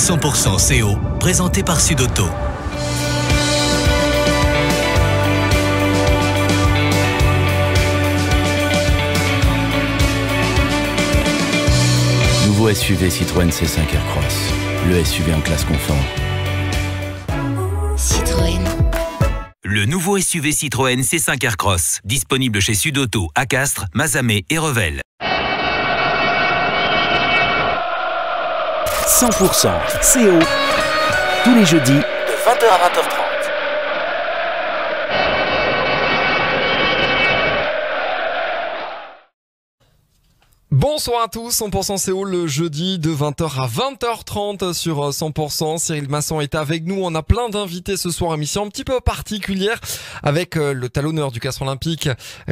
100% CO, présenté par Sud-Auto. Nouveau SUV Citroën C5 Aircross, le SUV en classe confort. Citroën. Le nouveau SUV Citroën C5 Aircross, disponible chez Sud-Auto, à Castres, Mazamet et Revel. 100% CO, tous les jeudis, de 20h à 20h30. Bonsoir à tous, 100% CO le jeudi de 20h à 20h30 sur 100%. Cyril Masson est avec nous, on a plein d'invités ce soir, émission un petit peu particulière avec le talonneur du Castres Olympique,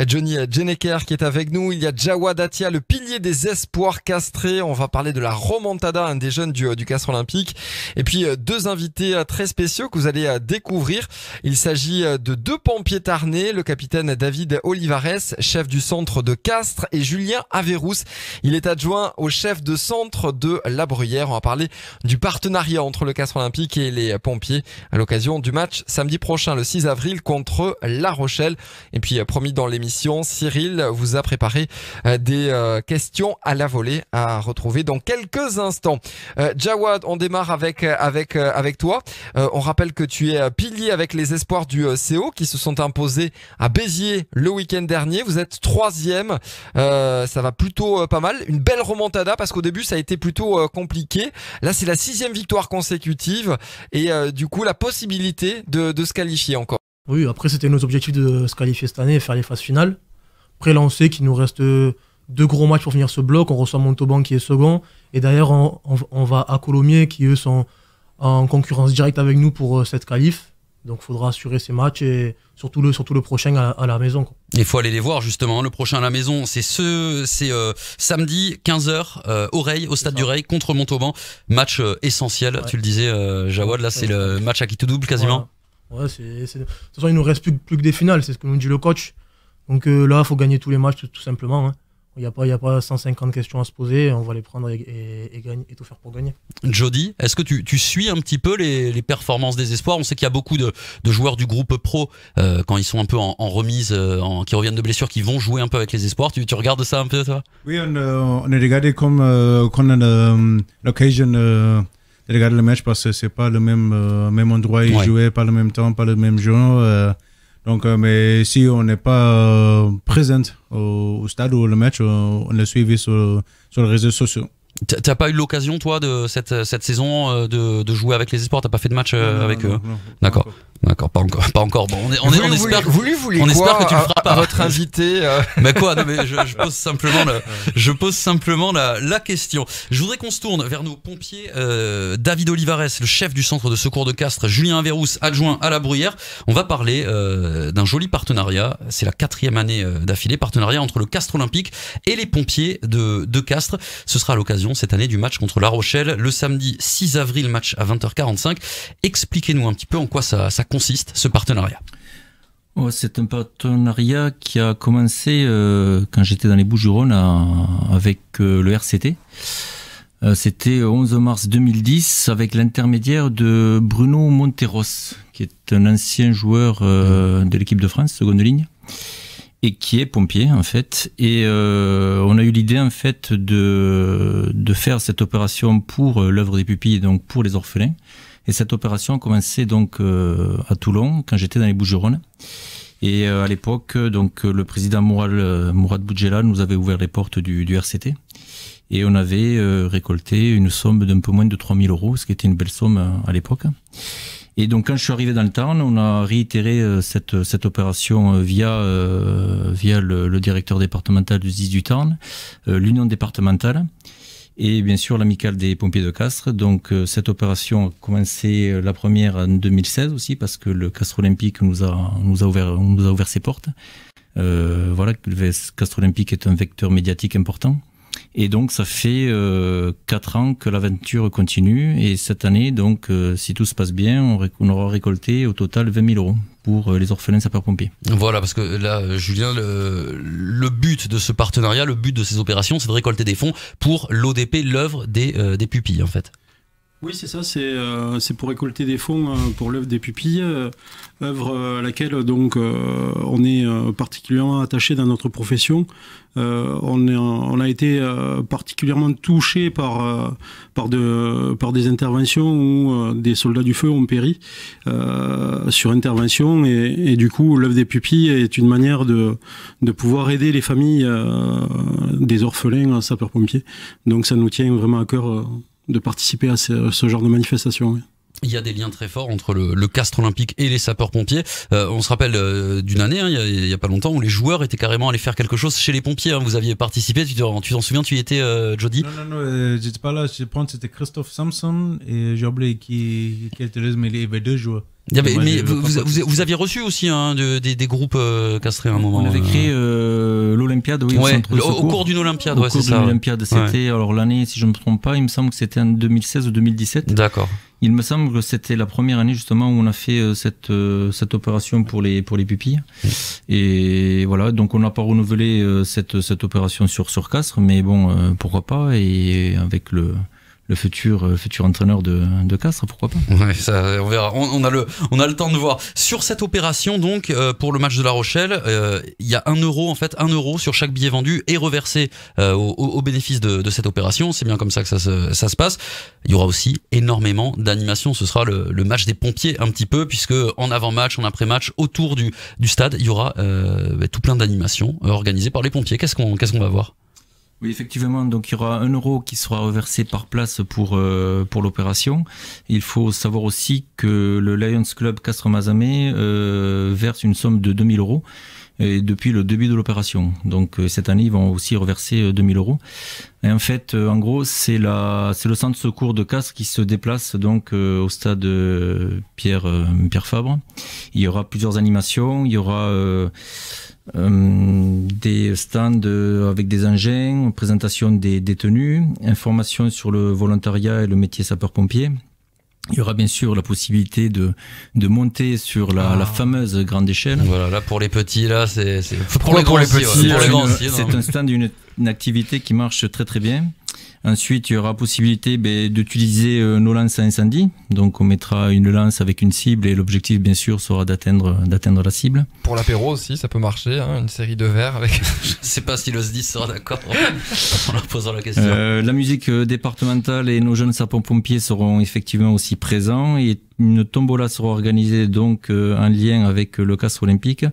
Johnny Jeneker qui est avec nous. Il y a Jawad Attia, le pilier des espoirs castrés. On va parler de la remontada, un des jeunes du Castres Olympique. Et puis deux invités très spéciaux que vous allez découvrir. Il s'agit de deux pompiers tarnais, le capitaine David Olivares, chef du centre de Castres, et Julien Averrousse. Il est adjoint au chef de centre de La Bruyère. On va parler du partenariat entre le Castres Olympique et les pompiers à l'occasion du match samedi prochain, le 6 avril, contre La Rochelle. Et puis, promis dans l'émission, Cyril vous a préparé des questions à la volée à retrouver dans quelques instants. Jawad, on démarre avec toi. On rappelle que tu es pilier avec les espoirs du CO qui se sont imposés à Béziers le week-end dernier. Vous êtes 3e. Ça va plutôt pas mal, une belle remontada parce qu'au début ça a été plutôt compliqué. Là c'est la 6e victoire consécutive et du coup la possibilité de se qualifier encore. Oui, après c'était nos objectifs de se qualifier cette année et faire les phases finales. Après là on sait qu'il nous reste 2 gros matchs pour finir ce bloc. On reçoit Montauban qui est second et d'ailleurs on va à Colomiers qui eux sont en concurrence directe avec nous pour cette qualif. Donc il faudra assurer ces matchs et surtout le prochain à la maison, quoi. Il faut aller les voir justement. Le prochain à la maison, c'est samedi 15h au stade du Reil contre Montauban. Match essentiel, ouais. Tu le disais Jawad, là c'est le match à qui tout double quasiment. Ouais, de toute façon il nous reste plus que des finales, c'est ce que nous dit le coach. Donc là il faut gagner tous les matchs tout simplement, hein. Il n'y a pas 150 questions à se poser, on va les prendre et gagner, et tout faire pour gagner. Jody, est-ce que tu suis un petit peu les performances des espoirs? On sait qu'il y a beaucoup de joueurs du groupe pro, quand ils sont un peu en remise, qui reviennent de blessures, qui vont jouer un peu avec les espoirs. Tu regardes ça un peu, toi? Oui, on a regardé comme quand on a l'occasion de regarder le match parce que c'est pas le même endroit, ils jouaient pas le même temps, pas le même jour. Donc, mais si on n'est pas présent au stade ou le match, on l'a suivi sur les réseaux sociaux. T'as pas eu l'occasion, toi, de cette saison de jouer avec les espoirs? T'as pas fait de match avec eux? Non, d'accord. D'accord, pas encore. Bon, on espère que tu le feras pas. Votre invité. Mais quoi? Non, mais je pose simplement la question. Je voudrais qu'on se tourne vers nos pompiers. David Olivares, le chef du centre de secours de Castres, Julien Averrousse, adjoint à La Bruyère. On va parler d'un joli partenariat. C'est la 4e année d'affilée, partenariat entre le Castres Olympique et les pompiers de Castres. Ce sera à l'occasion cette année du match contre La Rochelle, le samedi 6 avril, match à 20h45. Expliquez-nous un petit peu en quoi ça consiste, ce partenariat. C'est un partenariat qui a commencé quand j'étais dans les Bouches-du-Rhône avec le RCT. C'était 11 mars 2010 avec l'intermédiaire de Bruno Monteros, qui est un ancien joueur de l'équipe de France, seconde ligne, et qui est pompier en fait. Et on a eu l'idée en fait de faire cette opération pour l'œuvre des pupilles, donc pour les orphelins. Et cette opération a commencé donc à Toulon quand j'étais dans les Bouches-du-Rhône. Et à l'époque, donc le président Mourad Boudjela nous avait ouvert les portes du RCT. Et on avait récolté une somme d'un peu moins de 3 000 €, ce qui était une belle somme à l'époque. Et donc quand je suis arrivé dans le Tarn, on a réitéré cette opération via le directeur départemental du SDIS du Tarn, l'union départementale, et bien sûr l'amicale des pompiers de Castres. Donc cette opération a commencé la première en 2016 aussi, parce que le Castres Olympique nous a ouvert ses portes. Voilà, le Castres Olympique est un vecteur médiatique important. Et donc ça fait 4 ans que l'aventure continue, et cette année, donc si tout se passe bien, on aura récolté au total 20 000 € pour les orphelins sapeurs-pompiers. Voilà, parce que là, Julien, le but de ce partenariat, le but de ces opérations, c'est de récolter des fonds pour l'ODP, l'œuvre des pupilles en fait. Oui, c'est ça, c'est pour récolter des fonds pour l'œuvre des pupilles, œuvre à laquelle donc on est particulièrement attaché dans notre profession. On a été particulièrement touché par des interventions où des soldats du feu ont péri sur intervention et du coup l'œuvre des pupilles est une manière de pouvoir aider les familles des orphelins sapeurs-pompiers. Donc ça nous tient vraiment à cœur de participer à ce genre de manifestation. Oui. Il y a des liens très forts entre le Castres olympique et les sapeurs-pompiers. On se rappelle d'une année, il y a pas longtemps, où les joueurs étaient carrément allés faire quelque chose chez les pompiers. Hein. Vous aviez participé, tu t'en souviens, tu y étais, Jody? Non, j'étais pas là. Je pense que c'était Christophe Samson et j'ai oublié qui était là, mais il y avait 2 joueurs. Mais vous aviez reçu aussi des groupes castrés à un moment. On avait créé l'Olympiade, oui, au cours d'une Olympiade. Au cours d'une Olympiade, c'était, alors l'année, si je ne me trompe pas, il me semble que c'était en 2016 ou 2017. D'accord. Il me semble que c'était la première année justement où on a fait cette opération pour les pupilles. Et voilà, donc on n'a pas renouvelé cette opération sur Castres, mais bon, pourquoi pas, et avec le futur entraîneur de Castres, pourquoi pas. Ouais, ça, on verra. On a le temps de voir. Sur cette opération, donc, pour le match de La Rochelle, il y a 1 euro, en fait, 1 euro sur chaque billet vendu est reversé au bénéfice de cette opération. C'est bien comme ça que ça se passe. Il y aura aussi énormément d'animations. Ce sera le match des pompiers un petit peu, puisque en avant-match, en après-match, autour du stade, il y aura tout plein d'animations organisées par les pompiers. Qu'est-ce qu'on va voir? Oui, effectivement, donc il y aura 1 euro qui sera reversé par place pour l'opération. Il faut savoir aussi que le Lions Club Castres-Mazamet verse une somme de 2000 euros depuis le début de l'opération. Donc cette année, ils vont aussi reverser 2000 euros. Et en fait, en gros, c'est le centre de secours de Castres qui se déplace donc au stade Pierre Fabre. Il y aura plusieurs animations, il y aura des stands avec des engins, présentation des tenues, information sur le volontariat et le métier sapeur-pompier. Il y aura bien sûr la possibilité de monter sur la fameuse grande échelle. Voilà, là pour les petits, là c'est pour les petits, pour les grands aussi. C'est un stand d'une activité qui marche très très bien. Ensuite, il y aura possibilité d'utiliser nos lances à incendie. Donc, on mettra une lance avec une cible et l'objectif, bien sûr, sera d'atteindre la cible. Pour l'apéro aussi, ça peut marcher, hein, une série de verres avec. Je sais pas si le SDIS sera d'accord en leur posant la question. La musique départementale et nos jeunes sapeurs-pompiers seront effectivement aussi présents et une tombola sera organisée donc en lien avec le Castres olympique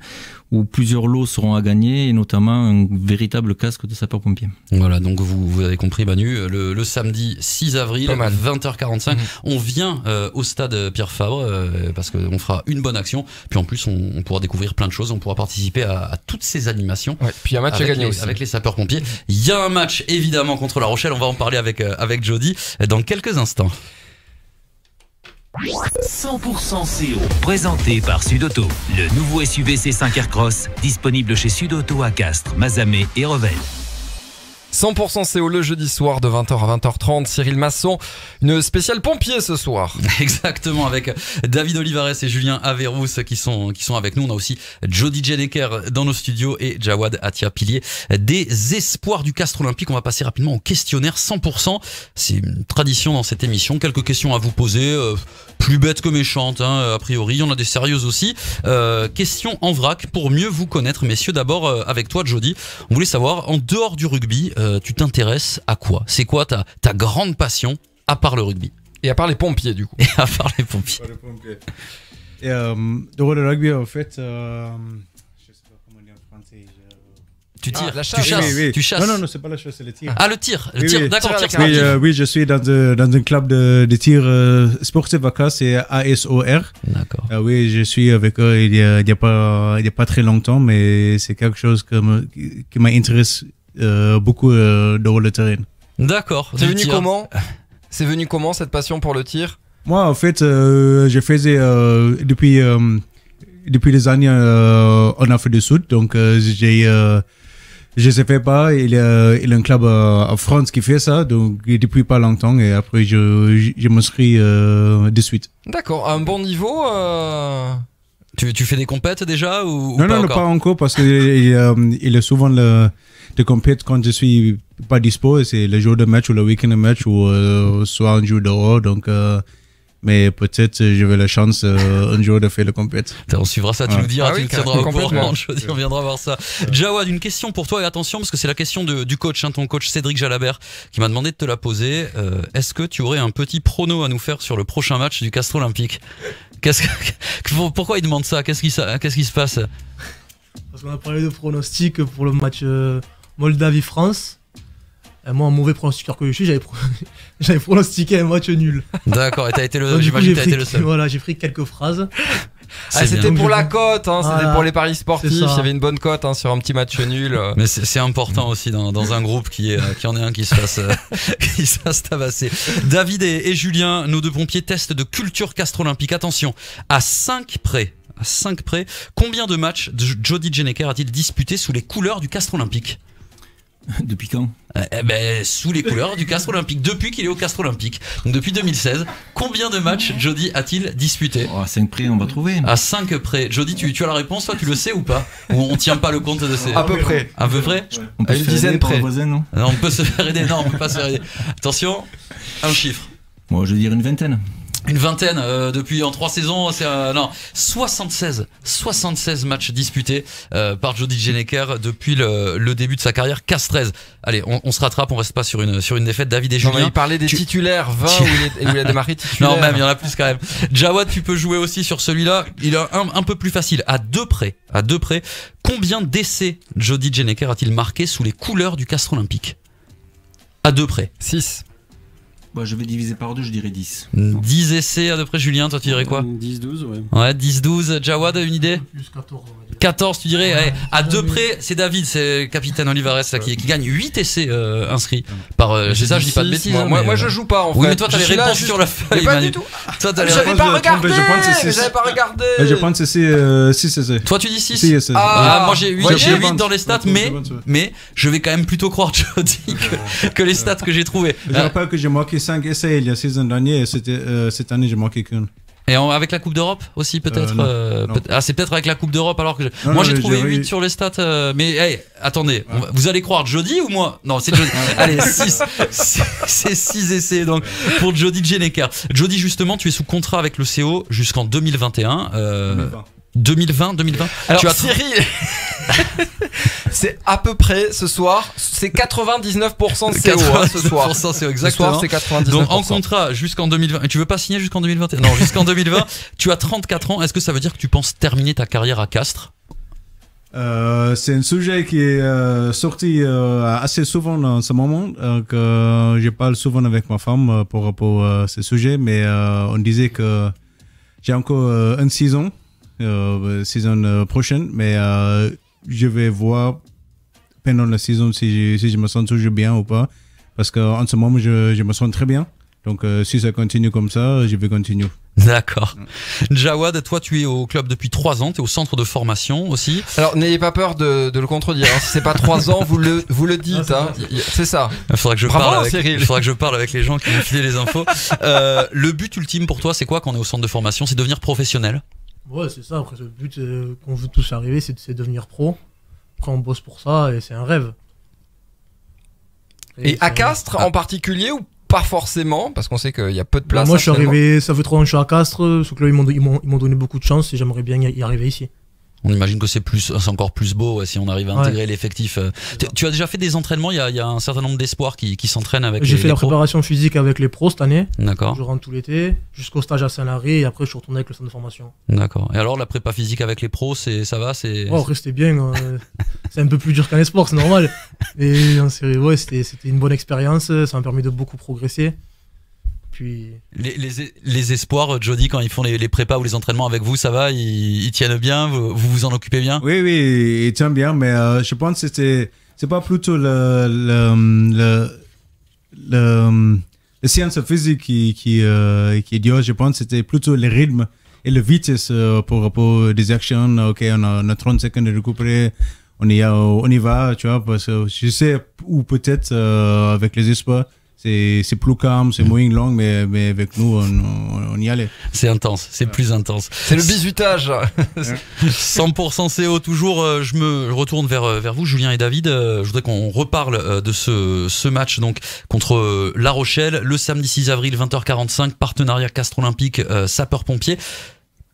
où plusieurs lots seront à gagner et notamment un véritable casque de sapeur-pompier. Voilà, donc vous avez compris Manu, le samedi 6 avril, 20h45, on vient au stade Pierre Fabre parce qu'on fera une bonne action, puis en plus on pourra découvrir plein de choses, on pourra participer à toutes ces animations. Ouais, puis un match à gagner aussi. Avec les sapeurs-pompiers. Il y a un match évidemment contre La Rochelle, on va en parler avec Jody dans quelques instants. 100% CO, présenté par Sud-Auto. Le nouveau SUV C5 Aircross, disponible chez Sud-Auto à Castres, Mazamet et Revel. 100% CO le jeudi soir de 20h à 20h30. Cyril Masson, une spéciale pompier ce soir. Exactement, avec David Olivares et Julien Averrousse qui sont avec nous. On a aussi Jody Jedeker dans nos studios et Jawad Atia Pilier des espoirs du Castres olympique. On va passer rapidement au questionnaire 100%. C'est une tradition dans cette émission. Quelques questions à vous poser, plus bêtes que méchantes, hein, a priori. Il y en a des sérieuses aussi. Questions en vrac pour mieux vous connaître. Messieurs, d'abord avec toi Jody, on voulait savoir, en dehors du rugby, tu t'intéresses à quoi? C'est quoi ta grande passion à part le rugby? Et à part les pompiers du coup. Et à part les pompiers. Et dans le rugby en fait, je sais pas comment dire en français. Tu tires, la chasse. tu chasses, oui. tu chasses. Non, c'est pas la chasse, c'est le tir. Ah, le tir, d'accord, tir oui, sportif. oui, je suis dans un club de tir sportif à Castres, c'est ASOR. D'accord. Oui, je suis avec eux il y a pas très longtemps, mais c'est quelque chose qui m'intéresse beaucoup dans le terrain. D'accord. C'est venu comment cette passion pour le tir? Moi, en fait, je faisais depuis des années en Afrique du Sud, donc je ne sais pas, il y a un club en France qui fait ça, donc depuis pas longtemps, et après je m'inscris de suite. D'accord, à un bon niveau Tu fais des compètes déjà ou non, pas encore parce qu'il y a souvent des compètes quand je suis pas dispo, c'est le jour de match ou le week-end de match ou soit un jour dehors. Donc, mais peut-être j'aurai la chance un jour de faire le compète. On suivra ça, tu nous diras, tu nous tiendras au courant. Ouais. On viendra voir ça. Jawad, une question pour toi et attention parce que c'est la question du coach, ton coach Cédric Jalabert qui m'a demandé de te la poser. Est-ce que tu aurais un petit prono à nous faire sur le prochain match du Castres Olympique? Pourquoi il demande ça? Qu'est-ce qui se passe? Parce qu'on a parlé de pronostics pour le match Moldavie-France. Et moi, un mauvais pronostiqueur que je suis, j'avais pronostiqué un match nul. D'accord, et j'imagine que t'as été le seul. Voilà, j'ai pris quelques phrases. C'était pour la cote, c'était pour les paris sportifs. Il y avait une bonne cote sur un petit match nul. Mais c'est important aussi dans un groupe qui en est un qui se fasse tabasser. David et Julien, nos deux pompiers, testent de culture Castres Olympique. Attention, à 5 près, combien de matchs Jody Jeneker a-t-il disputé sous les couleurs du Castres Olympique? Depuis quand? Sous les couleurs du Castres Olympique, depuis qu'il est au Castres Olympique. Donc depuis 2016, combien de matchs Jody a-t-il disputé? À 5 près, on va trouver. À 5 près. Jody, tu as la réponse, toi, tu le sais ou pas? Ou on tient pas le compte de ces... À peu près. À peu près? On peut à une dizaine près. Non, on peut se faire aider. Non, on peut pas se faire aider. Attention, un chiffre. Moi, je vais dire une vingtaine. Une vingtaine depuis en 3 saisons, c'est 76 matchs disputés par Jody Jeneker depuis le début de sa carrière castraise. Allez, on se rattrape, on reste pas sur une défaite. David et Julien. Il parlait des titulaires 20 où il a démarré titulaire. Non, même il y en a plus quand même. Jawad, tu peux jouer aussi sur celui-là. Il est un peu plus facile. À deux près. Combien d'essais Jody Jeneker a-t-il marqué sous les couleurs du Castres Olympique? À deux près. 6. Je vais diviser par 2, je dirais 10. 10 essais à peu près. Julien, toi tu dirais quoi? 10-12, ouais. Ouais, 10-12. Jawad, une idée? Plus 14, on va dire. 14, tu dirais? Ouais, à deux près, c'est David, c'est le capitaine Olivares là, qui gagne 8 essais inscrits. C'est ça, je dis pas de bêtises. Moi je joue pas en fait. Oui, mais toi t'as les réponses sur la feuille. Pas du tout. Toi t'as les J'avais réponses. pas regardé. J'avais pas regardé. Je pense que c'est 6 essais. Toi tu dis 6? Moi j'ai 8 dans les stats, mais je vais quand même plutôt croire Jody que les stats que j'ai trouvées. Je rappelle que j'ai marqué 5 essais il y a 6 ans dernier et cette année j'ai marqué qu'une. Et avec la Coupe d'Europe aussi peut-être non. c'est peut-être avec la Coupe d'Europe alors que moi j'ai trouvé 8 sur les stats mais hey, attendez, vous allez croire Jody ou moi? Non, c'est Jody. Allez, 6. C'est 6 essais donc pour Jody Jeneker. Jody, justement, tu es sous contrat avec le CO jusqu'en 2021. 2020. Alors Cyril, c'est à peu près ce soir, c'est 99% de CO ce soir. C'est exactement. Ce soir, c'est 99%. Donc en contrat jusqu'en 2020. Et tu veux pas signer jusqu'en 2021? Non, jusqu'en 2020. Tu as 34 ans. Est-ce que ça veut dire que tu penses terminer ta carrière à Castres? C'est un sujet qui est sorti assez souvent en ce moment. Je parle souvent avec ma femme pour rapport à ce sujet, mais on disait que j'ai encore une saison prochaine, mais je vais voir pendant la saison si je me sens toujours bien ou pas, parce qu'en ce moment je me sens très bien, donc si ça continue comme ça, je vais continuer. D'accord. Jawad, toi tu es au club depuis 3 ans, tu es au centre de formation aussi. Alors n'ayez pas peur de le contredire, si c'est pas 3 ans, vous le dites, c'est ça. Il faudra que je parle avec les gens qui m'ont filé les infos. Le but ultime pour toi, c'est quoi quand on est au centre de formation? C'est devenir professionnel? Ouais, c'est ça. Après, le but qu'on veut tous arriver, c'est devenir pro. Après, on bosse pour ça et c'est un rêve. Et à Castres en particulier ou pas forcément? Parce qu'on sait qu'il y a peu de place. Moi, je suis arrivé, ça fait 3 ans que je suis à Castres. Sauf que là, ils m'ont donné beaucoup de chance et j'aimerais bien y arriver ici. On imagine que c'est encore plus beau si on arrive à intégrer l'effectif. Tu as déjà fait des entraînements? Il y a un certain nombre d'espoirs qui s'entraînent avec les pros. J'ai fait la préparation physique avec les pros cette année. D'accord. Je rentre tout l'été jusqu'au stage à Saint-Lary et après je suis retourné avec le centre de formation. D'accord. Et alors la prépa physique avec les pros, ça va? C'était bien. C'est un peu plus dur qu'un sport, c'est normal. Et c'était une bonne expérience. Ça m'a permis de beaucoup progresser. Puis... Les espoirs, Jody, quand ils font les prépas ou les entraînements avec vous, ça va? Ils tiennent bien? Vous vous en occupez bien? Oui, ils tiennent bien, mais je pense que c'est pas plutôt le science physique qui est dur. Je pense que c'était plutôt le rythme et la vitesse pour rapport des actions. Ok, on a 30 secondes de récupérer. On y va, tu vois, parce que je sais, ou peut-être avec les espoirs, c'est plus calme, c'est moins long, mais avec nous, on y allait. C'est intense, c'est plus intense. C'est le bisutage. 100% CO, toujours, je me retourne vers vous, Julien et David. Je voudrais qu'on reparle de ce match donc contre La Rochelle, le samedi 6 avril, 20h45, partenariat Castres Olympique, sapeurs-pompiers.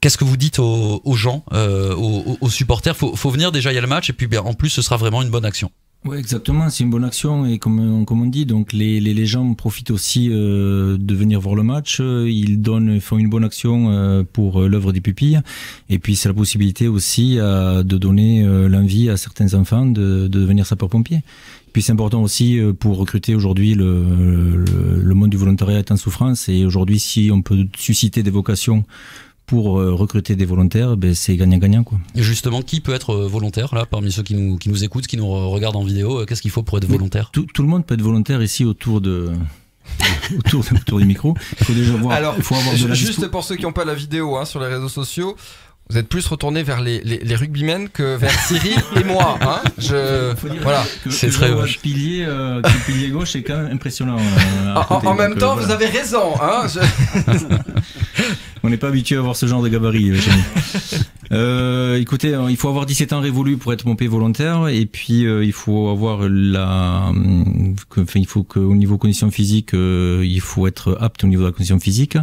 Qu'est-ce que vous dites aux gens, aux supporters? Faut venir, déjà il y a le match, et puis bien, en plus ce sera vraiment une bonne action. Oui, exactement, c'est une bonne action et comme on dit, donc les gens profitent aussi de venir voir le match, ils font une bonne action pour l'œuvre des pupilles et puis c'est la possibilité aussi de donner l'envie à certains enfants de devenir sapeurs-pompiers. Puis c'est important aussi pour recruter aujourd'hui, le monde du volontariat est en souffrance et aujourd'hui si on peut susciter des vocations pour recruter des volontaires, ben c'est gagnant-gagnant quoi. Et justement, qui peut être volontaire là parmi ceux qui nous écoutent, qui nous regardent en vidéo? Qu'est-ce qu'il faut pour être volontaire? Tout le monde peut être volontaire ici autour du micro. Il faut déjà voir. Alors, il faut avoir de la juste pour ceux qui n'ont pas la vidéo sur les réseaux sociaux, vous êtes plus retourné vers les rugbymen que vers Cyril et moi. Voilà. C'est très moche. Le pilier gauche est quand même impressionnant. En même temps, vous avez raison. On n'est pas habitué à voir ce genre de gabarit chez nous. Écoutez, il faut avoir 17 ans révolus pour être pompier volontaire et puis il faut avoir il faut qu'au niveau condition physique, il faut être apte au niveau de la condition physique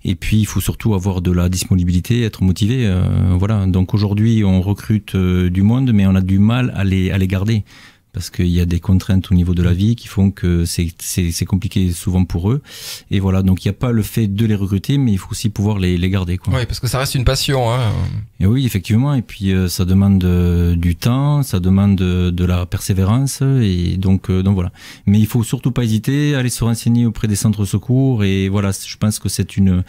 et puis il faut surtout avoir de la disponibilité, être motivé. Voilà. Donc aujourd'hui, on recrute du monde, mais on a du mal à les garder. Parce qu'il y a des contraintes au niveau de la vie qui font que c'est compliqué souvent pour eux. Et voilà, donc il n'y a pas le fait de les recruter, mais il faut aussi pouvoir les garder, quoi. Oui, parce que ça reste une passion. Et oui, effectivement. Et puis ça demande du temps, ça demande de la persévérance. Et donc voilà. Mais il faut surtout pas hésiter à aller se renseigner auprès des centres de secours. Et voilà, je pense que c'est une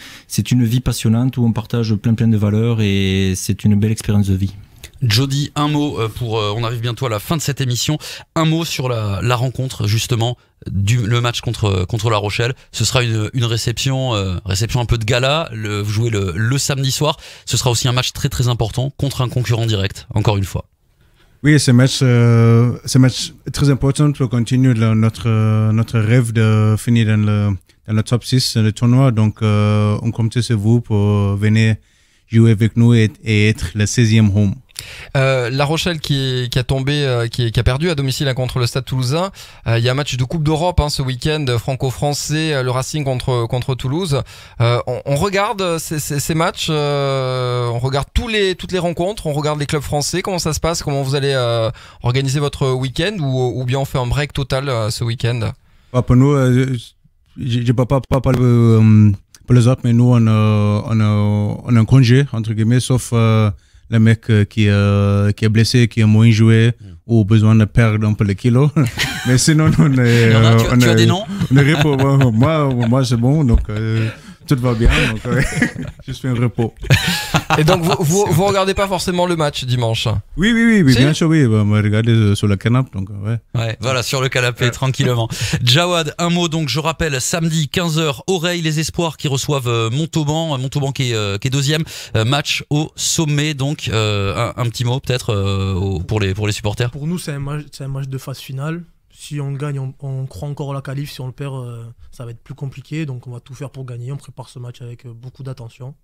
vie passionnante où on partage plein de valeurs et c'est une belle expérience de vie. Jody, un mot on arrive bientôt à la fin de cette émission. Un mot sur la rencontre justement le match contre La Rochelle. Ce sera une réception un peu de gala. Vous jouez le samedi soir. Ce sera aussi un match très très important contre un concurrent direct. Encore une fois. Oui, c'est un match très important pour continuer notre rêve de finir dans le top 6 du tournoi. Donc, on compte sur vous pour venir jouer avec nous et être le 16e home. La Rochelle qui a perdu à domicile contre le Stade Toulousain. Il y a un match de Coupe d'Europe ce week-end, franco-français, le Racing contre Toulouse. On regarde ces matchs, on regarde toutes les rencontres, on regarde les clubs français. Comment ça se passe? Comment vous allez organiser votre week-end ou bien on fait un break total ce week-end? Pour nous, je ne peux pas parler pour les autres, mais nous on a un congé entre guillemets, sauf le mec qui est blessé, qui a moins joué ou besoin de perdre un peu les kilos. Mais sinon, tu as des noms? On est repos. Moi c'est bon, donc tout va bien. Donc, juste fais un repos. Et donc, vous regardez pas forcément le match dimanche? Oui, bien sûr, oui. On va regarder sur le canapé, donc ouais. Voilà, sur le canapé, tranquillement. Jawad, un mot, donc je rappelle, samedi 15h, Oreille, les Espoirs qui reçoivent Montauban qui est deuxième, match au sommet, donc un petit mot peut-être pour les supporters. Pour nous, c'est un match de phase finale. Si on gagne, on croit encore à la qualif. Si on le perd, ça va être plus compliqué. Donc on va tout faire pour gagner. On prépare ce match avec beaucoup d'attention.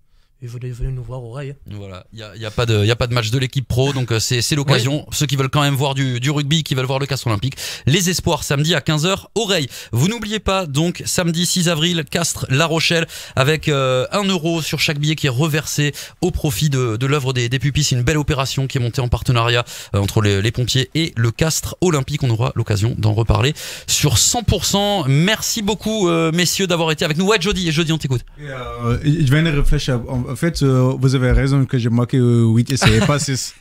Et venez nous voir, Oreille. Voilà, il y a pas de match de l'équipe pro, donc c'est l'occasion. Oui. Ceux qui veulent quand même voir du rugby, qui veulent voir le Castres Olympique, les Espoirs samedi à 15h, Oreille. Vous n'oubliez pas donc samedi 6 avril, Castres La Rochelle, avec 1 euro sur chaque billet qui est reversé au profit de l'œuvre des pupilles. C'est une belle opération qui est montée en partenariat entre les pompiers et le Castres Olympique. On aura l'occasion d'en reparler sur 100%. Merci beaucoup messieurs d'avoir été avec nous. Ouais, Jody, on t'écoute. Je viens de réfléchir. En fait, vous avez raison que j'ai marqué 8 essais et pas 6.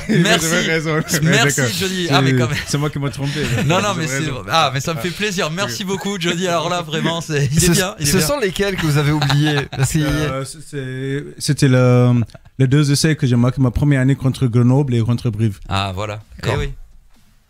Merci. Vous avez raison. Merci, Jody. Mais quand même. C'est moi qui m'a trompé. Non, mais ça me fait plaisir. Merci beaucoup, Jody. Alors là, vraiment, il est bien. Ce sont lesquels que vous avez oubliés? C'était les 2 essais que j'ai marqué ma première année contre Grenoble et contre Brive. Ah, voilà. Oui.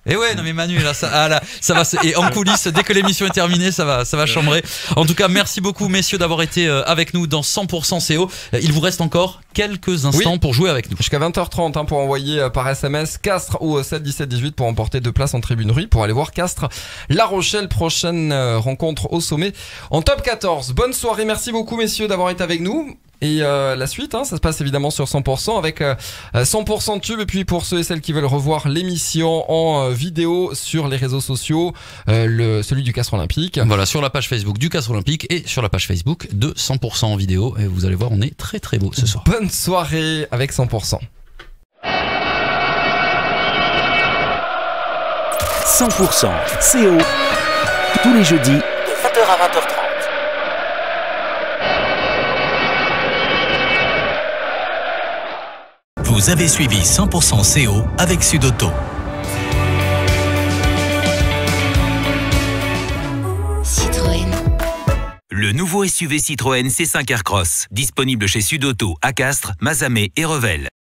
Et ouais, non mais Manu, là, ça va. Et en coulisses, dès que l'émission est terminée, ça va chambrer. En tout cas, merci beaucoup, messieurs, d'avoir été avec nous dans 100% CO. Il vous reste encore quelques instants pour jouer avec nous. Jusqu'à 20h30 pour envoyer par SMS Castres ou 7 17 18 pour emporter 2 places en tribunerie pour aller voir Castres La Rochelle, prochaine rencontre au sommet en top 14. Bonne soirée, merci beaucoup messieurs d'avoir été avec nous. Et la suite, ça se passe évidemment sur 100% avec 100% tube. Et puis pour ceux et celles qui veulent revoir l'émission en vidéo sur les réseaux sociaux, celui du Castres Olympique. Voilà, sur la page Facebook du Castres Olympique et sur la page Facebook de 100% en vidéo. Et vous allez voir, on est très très beau ce soir. Bonne soirée avec 100%. 100% CO, tous les jeudis de 20h à 20h30. Vous avez suivi 100% CO avec Sudauto. Citroën. Le nouveau SUV Citroën C5 Aircross, disponible chez Sudauto à Castres, Mazamet et Revel.